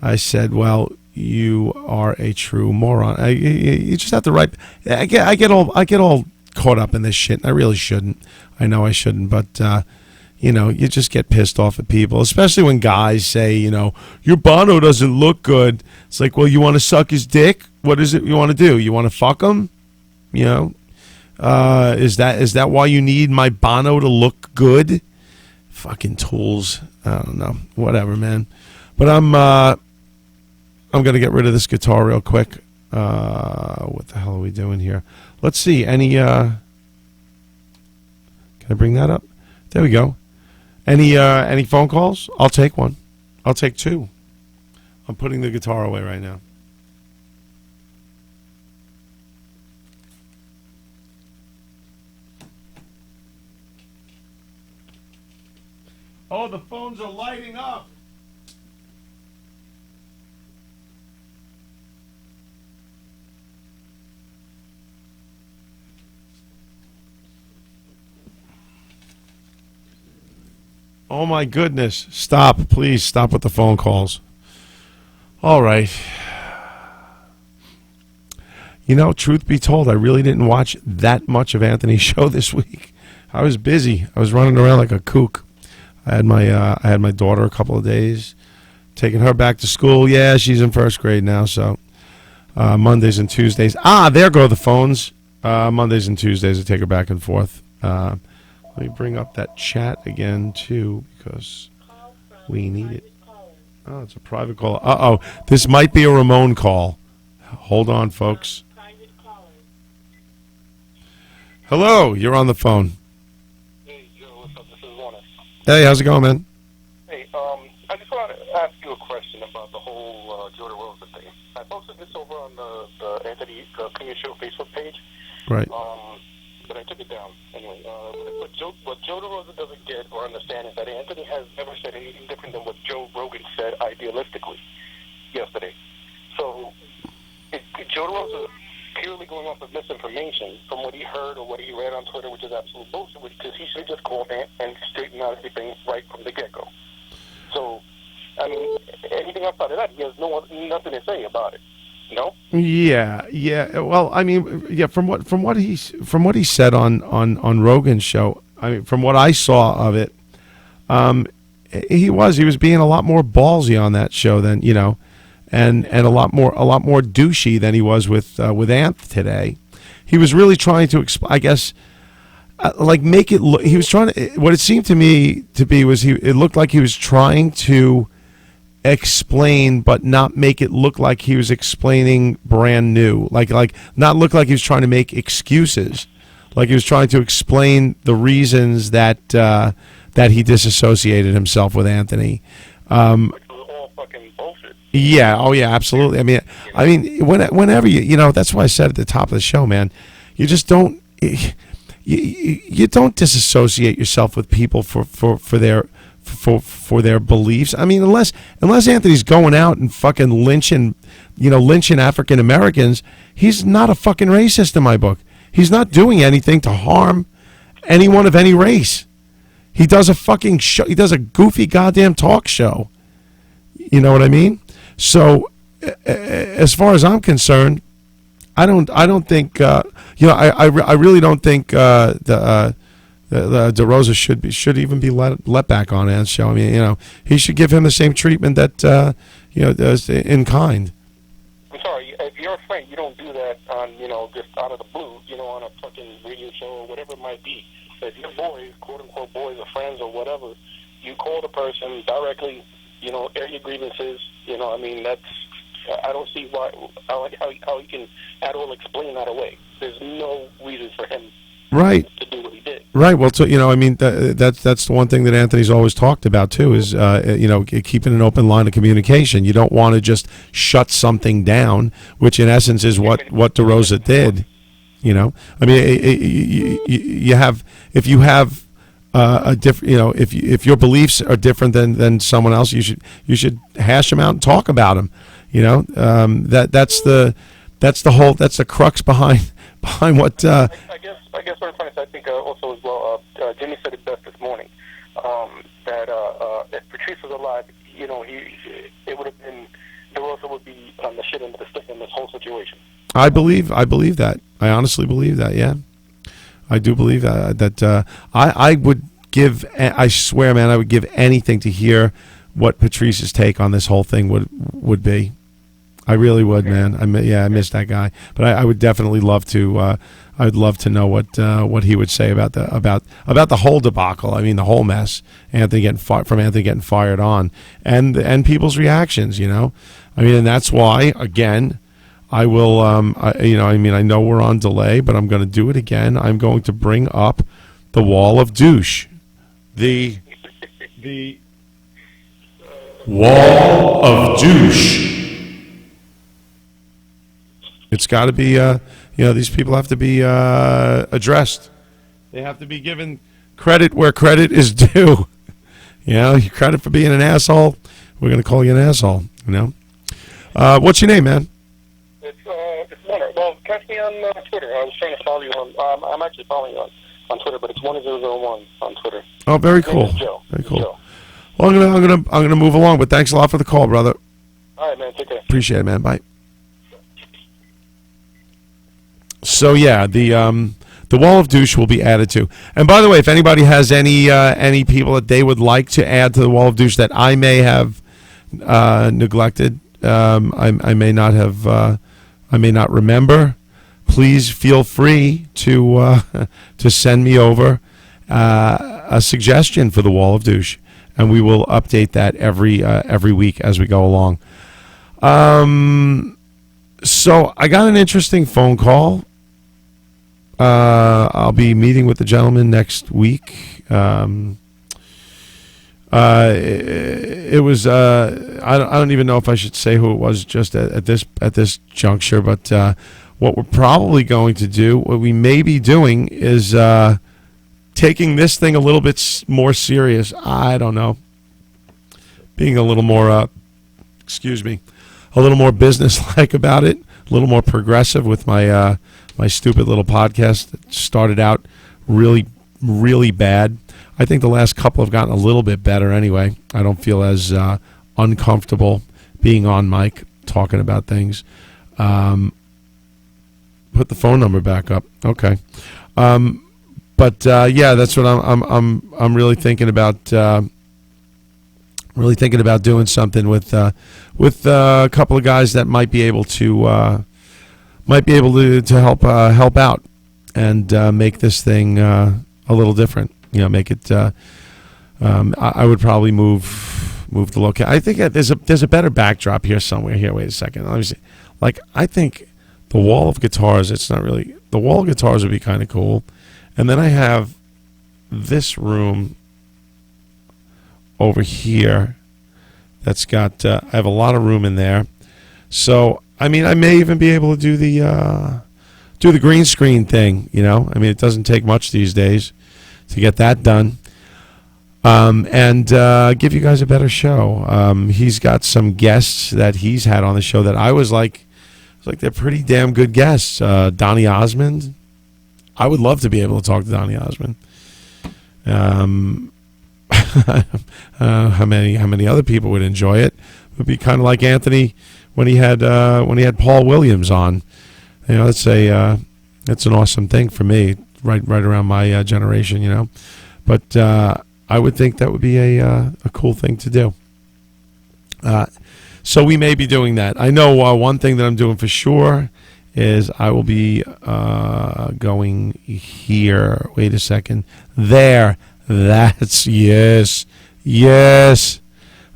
I said, well, you are a true moron. You just have to write. I get all caught up in this shit. I really shouldn't. I know I shouldn't, but you just get pissed off at people, especially when guys say, your Bono doesn't look good. It's like, well, you want to suck his dick? What is it you want to do? You want to fuck him? Is that why you need my Bono to look good? Fucking tools. I don't know. Whatever, man. But I'm gonna get rid of this guitar real quick. What the hell are we doing here? Let's see. Any can I bring that up? There we go. Any phone calls? I'll take one. I'll take two. I'm putting the guitar away right now. Oh, the phones are lighting up. Oh, my goodness. Stop. Please stop with the phone calls. All right. Truth be told, I really didn't watch that much of Anthony's show this week. I was busy. I was running around like a kook. I had my daughter a couple of days, taking her back to school. Yeah, she's in first grade now, so Mondays and Tuesdays. There go the phones. Mondays and Tuesdays, I take her back and forth. Let me bring up that chat again, too, because we need it. Oh, it's a private call. Uh-oh. This might be a Ramon call. Hold on, folks. Hello, you're on the phone. Hey, Joe, what's up? This is Warner. Hey, how's it going, man? Hey, I just want to ask you a question about the whole Joe DeRosa thing. I posted this over on the Anthony Cumia Show Facebook page. Right. But I took it down. Anyway, what Joe DeRosa doesn't get or understand is that Anthony has never said anything different than what Joe Rogan said idealistically yesterday. So, Joe DeRosa purely going off of misinformation from what he heard or what he read on Twitter, which is absolute bullshit, because he should just call and straighten out everything right from the get-go. So, I mean, anything outside of that, he has nothing to say about it. No. Yeah. Well, I mean, yeah. From what he said on Rogan's show, I mean, from what I saw of it, he was being a lot more ballsy on that show than and a lot more douchey than he was with Anth today. He was really trying to I guess, make it look. He was trying to. What it seemed to me to be was it looked like he was trying to explain but not make it look like he was explaining brand new, like not look like he was trying to make excuses, like he was trying to explain the reasons that he disassociated himself with Anthony. All fucking bullshit. Yeah, oh yeah, absolutely. I mean whenever that's why I said at the top of the show, man, you just don't you don't disassociate yourself with people for their beliefs. I mean, unless Anthony's going out and fucking lynching African Americans, he's not a fucking racist in my book. He's not doing anything to harm anyone of any race. He does a fucking show. He does a goofy goddamn talk show. You know what I mean? So, as far as I'm concerned, I don't think I really don't think the DeRosa should even be let back on Ant's show. I mean, he should give him the same treatment that does in kind. I'm sorry, if you're a friend, you don't do that on just out of the blue, on a fucking radio show or whatever it might be. If your boys, quote unquote boys or friends or whatever, you call the person directly, air your grievances. I mean, I don't see how he can at all explain that away. There's no reason for him right to do what he did. Right. Well, I mean, that's the one thing that Anthony's always talked about too is, keeping an open line of communication. You don't want to just shut something down, which in essence is what DeRosa did. I mean, you have if you have a different, if your beliefs are different than someone else, you should hash them out and talk about them. That's the crux behind what. I guess what I'm trying to say, I think also as well, Jimmy said it best this morning, that if Patrice was alive, it would have been, DeRosa would be on the shit end of the stick in this whole situation. I believe that. I honestly believe that. Yeah, I do believe that. I would give. I swear, man, I would give anything to hear what Patrice's take on this whole thing would be. I really would, man. I miss that guy, but I would definitely love to. I'd love to know what he would say about the whole debacle. I mean, the whole mess. Anthony getting fired on, and people's reactions. I mean, and that's why again, I will. I know we're on delay, but I'm going to do it again. I'm going to bring up the wall of douche, the wall of douche. It's got to be, these people have to be addressed. They have to be given credit where credit is due. Credit for being an asshole. We're going to call you an asshole. What's your name, man? It's Leonard. Well, catch me on Twitter. I was trying to follow you on. I'm actually following you on Twitter, but it's 1001 on Twitter. Oh, very cool. Joe. Very cool. Joe. Well, I'm gonna move along, but thanks a lot for the call, brother. All right, man. Take care. Appreciate it, man. Bye. So yeah, the wall of douche will be added to. And by the way, if anybody has any people that they would like to add to the wall of douche that I may have neglected, I may not have, I may not remember, please feel free to send me over a suggestion for the wall of douche, and we will update that every week as we go along. So I got an interesting phone call. I'll be meeting with the gentleman next week. It was I don't even know if I should say who it was just at this juncture, but what we're probably going to do, what we may be doing, is taking this thing a little bit more serious. I don't know, being a little more a little more business-like about it, a little more progressive with my my stupid little podcast that started out really, really bad. I think the last couple have gotten a little bit better anyway. I don't feel as uncomfortable being on mic talking about things. Put the phone number back up. Okay. But that's what I'm really thinking about. Really thinking about doing something with a couple of guys that might be able to help out and make this thing a little different. Make it. I would probably move the location. I think there's a better backdrop here somewhere. Here, wait a second. Let me see. I think the wall of guitars. It's not really the wall of guitars would be kind of cool, and then I have this room over here that's got I have a lot of room in there. So I mean, I may even be able to do the green screen thing. I mean, it doesn't take much these days to get that done, and give you guys a better show. He's got some guests that he's had on the show that I was like they're pretty damn good guests. Donny Osmond, I would love to be able to talk to Donny Osmond. How many other people would enjoy it? It would be kind of like Anthony when he had Paul Williams on. That's an awesome thing for me. Right around my generation, But I would think that would be a cool thing to do. So we may be doing that. I know one thing that I'm doing for sure is I will be going here. Wait a second. There. That's yes.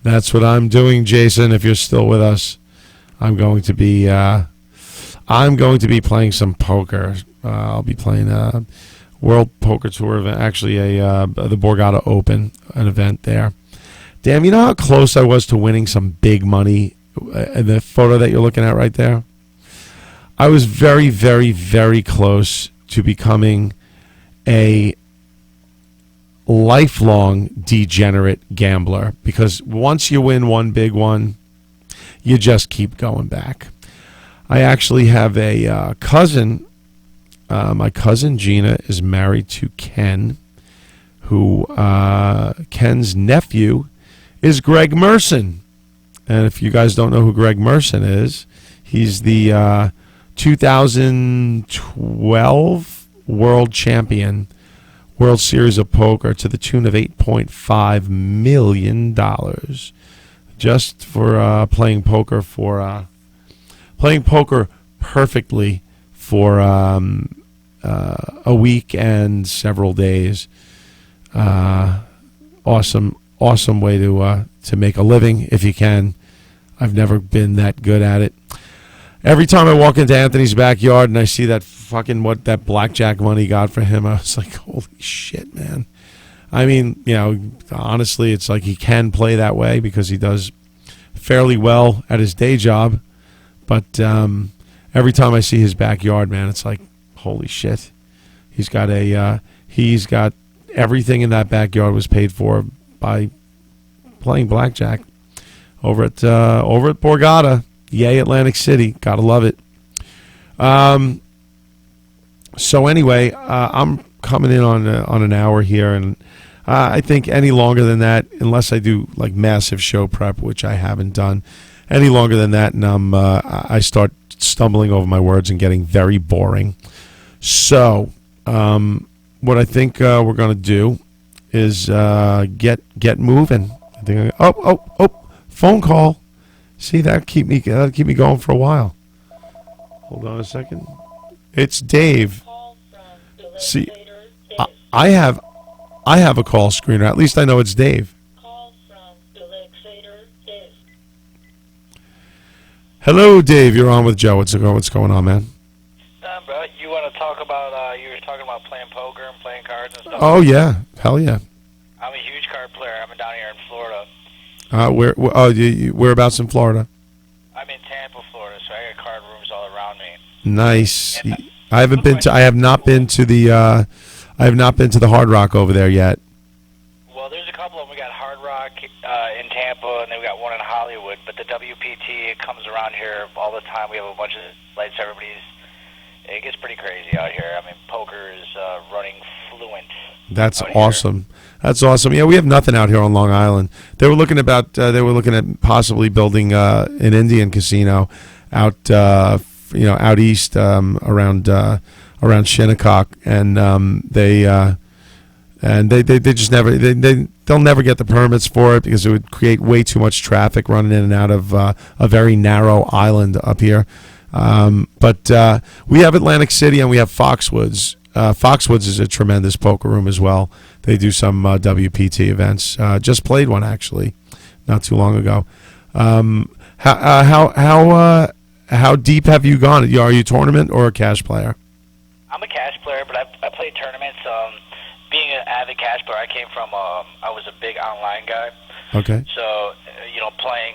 That's what I'm doing, Jason. If you're still with us, I'm going to be playing some poker. I'll be playing World Poker Tour event, actually the Borgata Open, an event there. Damn, you know how close I was to winning some big money in the photo that you're looking at right there? I was very, very, very close to becoming a lifelong degenerate gambler, because once you win one big one, you just keep going back. I actually have a cousin. My cousin Gina is married to Ken, who Ken's nephew is Greg Merson. And if you guys don't know who Greg Merson is, he's the 2012 world champion, World Series of Poker, to the tune of $8.5 million, just for playing poker perfectly for a week and several days. Awesome way to make a living if you can. I've never been that good at it. Every time I walk into Anthony's backyard and I see that that blackjack money got for him, I was like, holy shit, man. I mean, honestly, it's like he can play that way because he does fairly well at his day job. But every time I see his backyard, man, it's like, holy shit. He's got everything in that backyard was paid for by playing blackjack over at Borgata. Yay, Atlantic City. Gotta love it. So anyway, I'm coming in on an hour here, and I think any longer than that, unless I do like massive show prep, which I haven't done, any longer than that, and I start stumbling over my words and getting very boring. So what I think we're going to do is get moving. I think phone call. See, that'll keep me going for a while. Hold on a second. It's Dave. See, I have a call screener. At least I know it's Dave. Hello, Dave. You're on with Joe. What's going on, man? Bro, you want to talk about? You were talking about playing poker and playing cards and stuff. Oh yeah, hell yeah. I'm a huge card player. I'm down here in Florida. Whereabouts in Florida? I'm in Tampa, Florida, so I got card rooms all around me. Nice. I have not been to the Hard Rock over there yet. Well, there's a couple of them. We got Hard Rock in Tampa, and then we got one in Hollywood. But the WPT comes around here all the time. We have a bunch of lights. It gets pretty crazy out here. I mean, poker is running fluent. That's awesome. That's awesome. Yeah, we have nothing out here on Long Island. They were looking at possibly building an Indian casino out out east around Shinnecock, and they just never they'll never get the permits for it because it would create way too much traffic running in and out of a very narrow island up here. But we have Atlantic City and we have Foxwoods. Foxwoods is a tremendous poker room as well. They do some WPT events. Just played one actually, not too long ago. How deep have you gone? Are you a tournament or a cash player? I'm a cash player, but I play tournaments. Being an avid cash player, I came from. I was a big online guy. Okay. So playing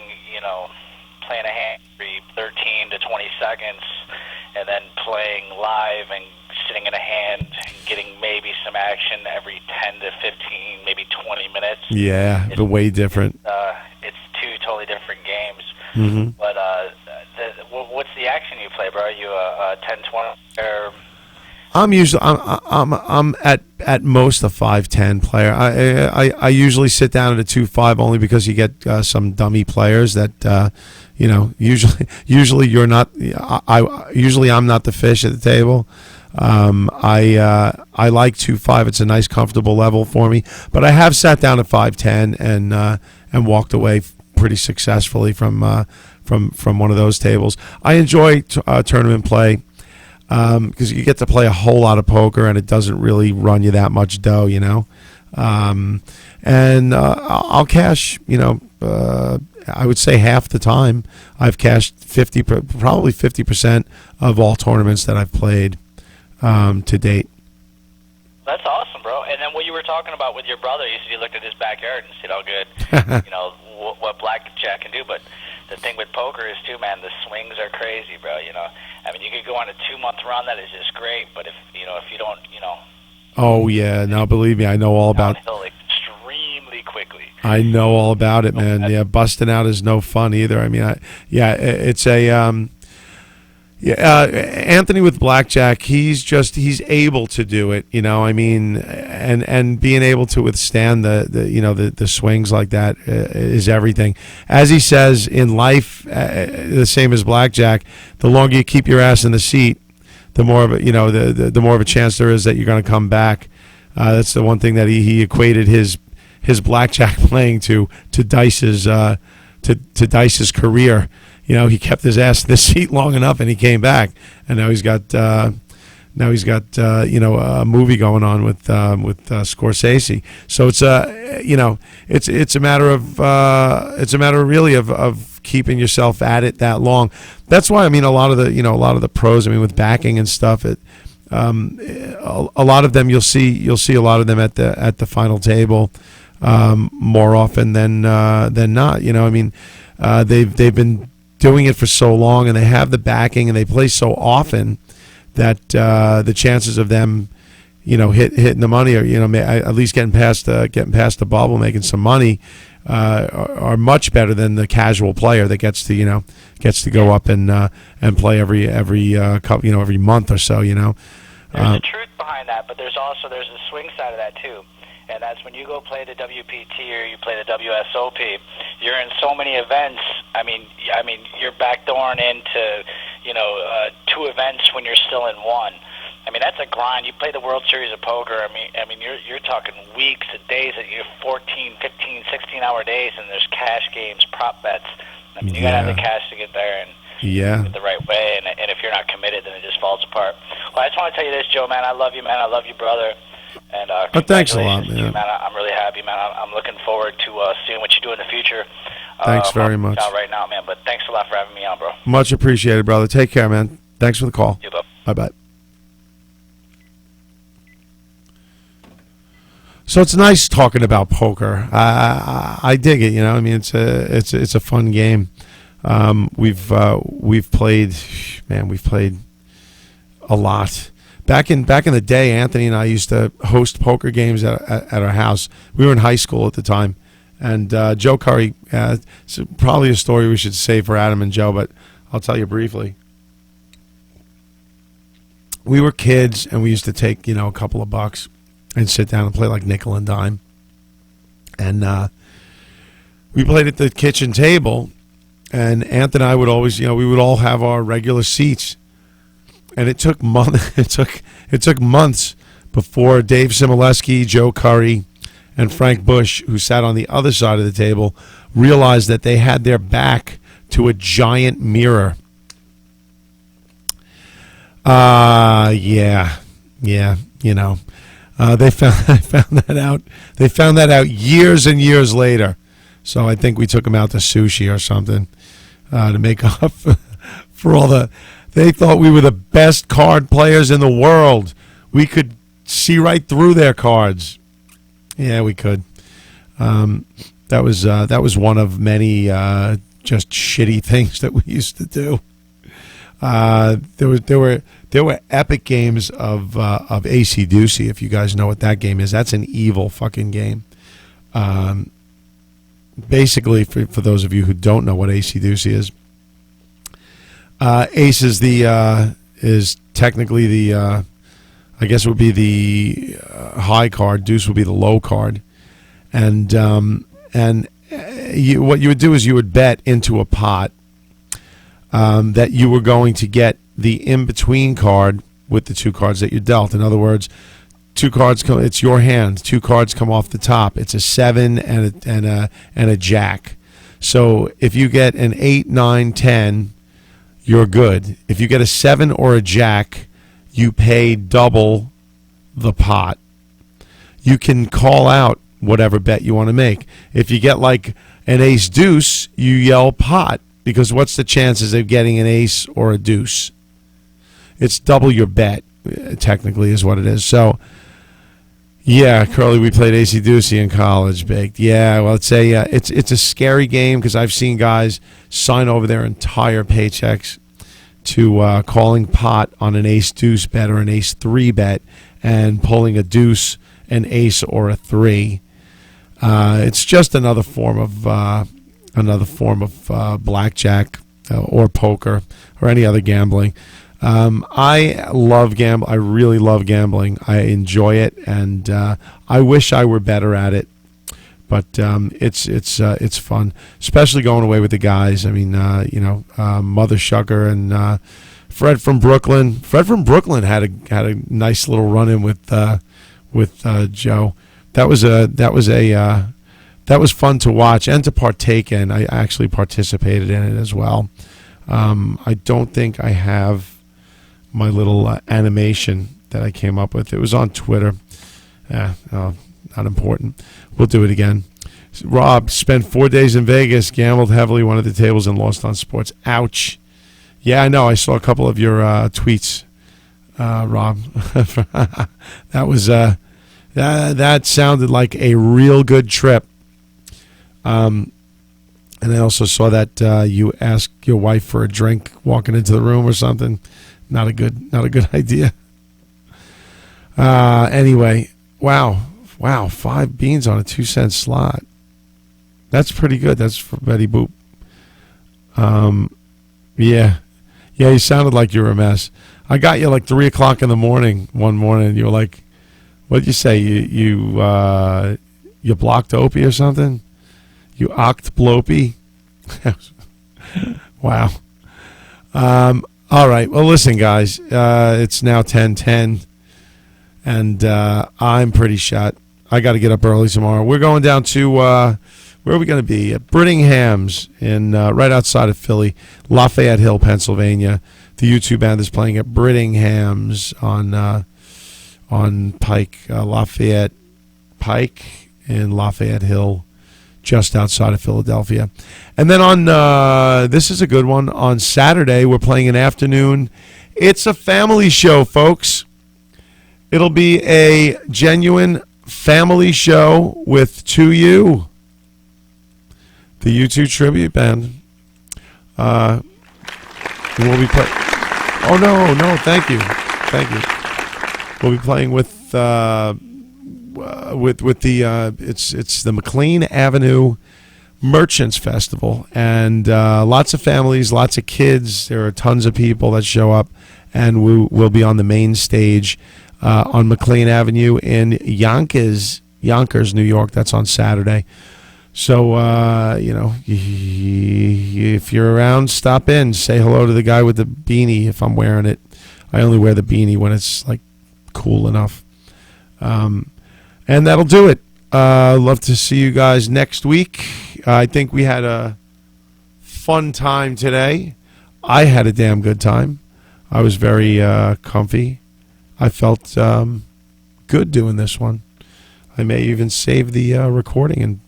a hand every 13 to 20 seconds, and then playing live and sitting in a hand and getting maybe some action every 10 to 15, maybe 20 minutes. Yeah, the way different. It's two totally different games. Mm-hmm. But what's the action you play, bro? Are you a 10-20 or? I'm at most a 5-10 player. I usually sit down at a 2-5 only because you get some dummy players that usually you're not. Usually I'm not the fish at the table. I like 2-5. It's a nice comfortable level for me. But I have sat down at 5-10 and walked away pretty successfully from one of those tables. I enjoy tournament play. Because you get to play a whole lot of poker and it doesn't really run you that much dough, and I'll cash, I would say half the time I've cashed probably 50% of all tournaments that I've played to date. That's awesome, bro. And then what you were talking about with your brother, you said you looked at his backyard and said, "Oh, good, you know what blackjack can do." But the thing with poker is too, man. The swings are crazy, bro. You know, I mean, you could go on a 2-month run that is just great, but if you don't, Oh yeah, now believe me, I know all about. downhill extremely quickly. I know all about it, man. Yeah, busting out is no fun either. I mean, it's a. Anthony with blackjack, he's able to do it, you know. I mean, and being able to withstand the swings like that is everything. As he says in life, the same as blackjack, the longer you keep your ass in the seat, the more of the more of a chance there is that you're going to come back. That's the one thing that he equated his blackjack playing to Dice's to Dice's career. You know, he kept his ass in the seat long enough, and he came back. And now he's got a movie going on with Scorsese. So it's a matter of really of keeping yourself at it that long. That's why, I mean, a lot of the pros, I mean, with backing and stuff, a lot of them you'll see a lot of them at the final table more often than not. You know, I mean, they've been doing it for so long, and they have the backing, and they play so often that the chances of them, hitting the money, or at least getting past the bubble, making some money, are much better than the casual player that gets to go up and play every month or so. There's a truth behind that, but there's a swing side of that too. And that's when you go play the WPT or you play the WSOP, you're in so many events. I mean, you're backdooring into, 2 events when you're still in one. I mean, that's a grind. You play the World Series of Poker. I mean, you're talking weeks and days. You're 14, 15, 16-hour days, and there's cash games, prop bets. I mean, you gotta have the cash to get there and get the right way. And if you're not committed, then it just falls apart. Well, I just want to tell you this, Joe, man. I love you, man. I love you, brother. And thanks a lot, man. I'm really happy, man. I'm looking forward to seeing what you do in the future. Thanks very much. Not right now, man, but thanks a lot for having me on, bro. Much appreciated, brother. Take care, man. Thanks for the call. You, bub. Bye-bye. So it's nice talking about poker. I dig it. I mean, it's a fun game. We've played a lot. Back in the day, Anthony and I used to host poker games at our house. We were in high school at the time, and Joe Curry. It's probably a story we should save for Adam and Joe, but I'll tell you briefly. We were kids, and we used to take a couple of bucks and sit down and play like nickel and dime. And we played at the kitchen table, and Anthony and I would always, we would all have our regular seats. And it took it took months before Dave Simoleski, Joe Curry, and Frank Bush, who sat on the other side of the table, realized that they had their back to a giant mirror. They found that out. They found that out years and years later. So I think we took them out to sushi or something to make up for all the. They thought we were the best card players in the world. We could see right through their cards. Yeah, we could. That was one of many just shitty things that we used to do. There were epic games of AC Deucey, if you guys know what that game is. That's an evil fucking game. Basically, for those of you who don't know what AC Deucey is, Ace is technically the I guess it would be the high card. Deuce would be the low card, and what you would do is you would bet into a pot that you were going to get the in-between card with the 2 cards that you dealt. In other words, 2 cards come. It's your hand. 2 cards come off the top. It's a 7 and a jack. So if you get an 8, 9, 10. You're good. If you get a 7 or a jack, you pay double the pot. You can call out whatever bet you want to make. If you get like an ace deuce, you yell pot, because what's the chances of getting an ace or a deuce? It's double your bet, technically, is what it is. So Yeah, Curly, we played AC Deucey in college, baked. Yeah, well, it's a scary game because I've seen guys sign over their entire paychecks to calling pot on an ace deuce bet or an ace three bet and pulling a deuce, an ace, or a three. It's just another form of blackjack or poker or any other gambling. I love I really love gambling. I enjoy it, and I wish I were better at it. But it's fun, especially going away with the guys. I mean, Mother Shucker and Fred from Brooklyn. Fred from Brooklyn had a nice little run in with Joe. That was fun to watch and to partake in. I actually participated in it as well. I don't think I have my little animation that I came up with. It was on Twitter. Not important. We'll do it again. Rob spent 4 days in Vegas, gambled heavily, won at the tables, and lost on sports. Ouch. Yeah, I know. I saw a couple of your tweets, Rob. That sounded like a real good trip. And I also saw that you asked your wife for a drink walking into the room or something. Not a good idea. Anyway, wow, 5 beans on a 2-cent slot. That's pretty good. That's for Betty Boop. Yeah, you sounded like you were a mess. I got you like 3 o'clock in the morning one morning. You were like, what'd you say? You blocked Opie or something? You oct blopey? Wow. All right. Well, listen, guys. It's now 10:10, and I'm pretty shot. I got to get up early tomorrow. We're going down to where are we going to be? At Brittingham's in right outside of Philly, Lafayette Hill, Pennsylvania. The YouTube band is playing at Brittingham's on Pike, Lafayette Pike in Lafayette Hill, just outside of Philadelphia. And then on, this is a good one, on Saturday we're playing an afternoon. It's a family show, folks. It'll be a genuine family show with 2U, the U2 tribute band. We'll be playing. Oh, no, thank you. We'll be playing with the it's the McLean Avenue Merchants Festival, and lots of families, lots of kids. There are tons of people that show up, and we'll be on the main stage on McLean Avenue in Yonkers, New York. That's on Saturday. So if you're around, stop in, say hello to the guy with the beanie if I'm wearing it. I only wear the beanie when it's like cool enough. And that'll do it. Love to see you guys next week. I think we had a fun time today. I had a damn good time. I was very comfy. I felt good doing this one. I may even save the recording and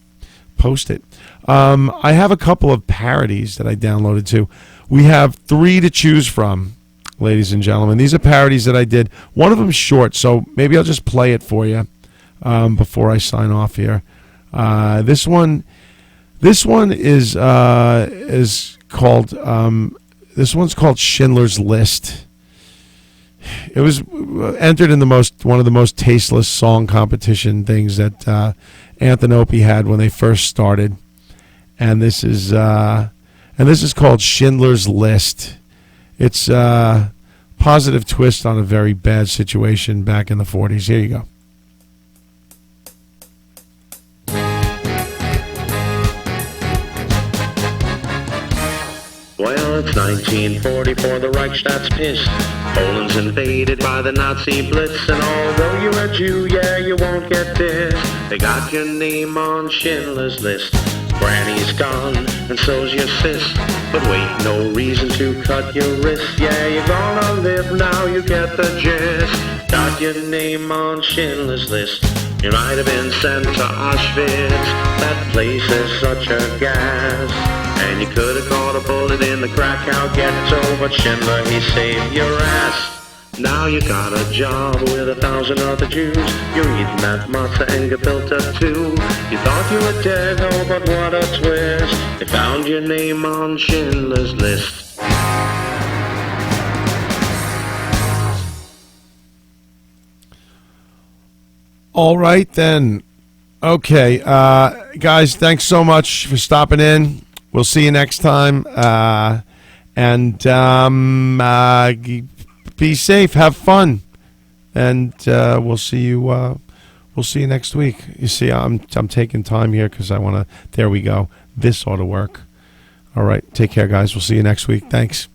post it. I have a couple of parodies that I downloaded too. We have 3 to choose from, ladies and gentlemen. These are parodies that I did. One of them's short, so maybe I'll just play it for you before I sign off here. This one is called this one's called Schindler's List. It was entered in one of the most tasteless song competition things that Anthony Opie had when they first started, and this is called Schindler's List. It's a positive twist on a very bad situation back in the 40s. Here you go. Well, it's 1944, the Reichstag's pissed. Poland's invaded by the Nazi blitz, and although you're a Jew, yeah, you won't get this. They got your name on Schindler's List. Granny's gone, and so's your sis. But wait, no reason to cut your wrist. Yeah, you're gonna live now, you get the gist. Got your name on Schindler's List. You might have been sent to Auschwitz. That place is such a gas. And you could have caught a bullet in the Krakow ghetto, but Schindler, he saved your ass. Now you got a job with 1,000 other Jews. You're eating that matzah and gefilte too. You thought you were dead, oh, but what a twist. They found your name on Schindler's List. All right, then. Okay, guys, thanks so much for stopping in. We'll see you next time. Be safe, have fun, and we'll see you. We'll see you next week. You see, I'm taking time here because I want to. There we go. This ought to work. All right, take care, guys. We'll see you next week. Thanks.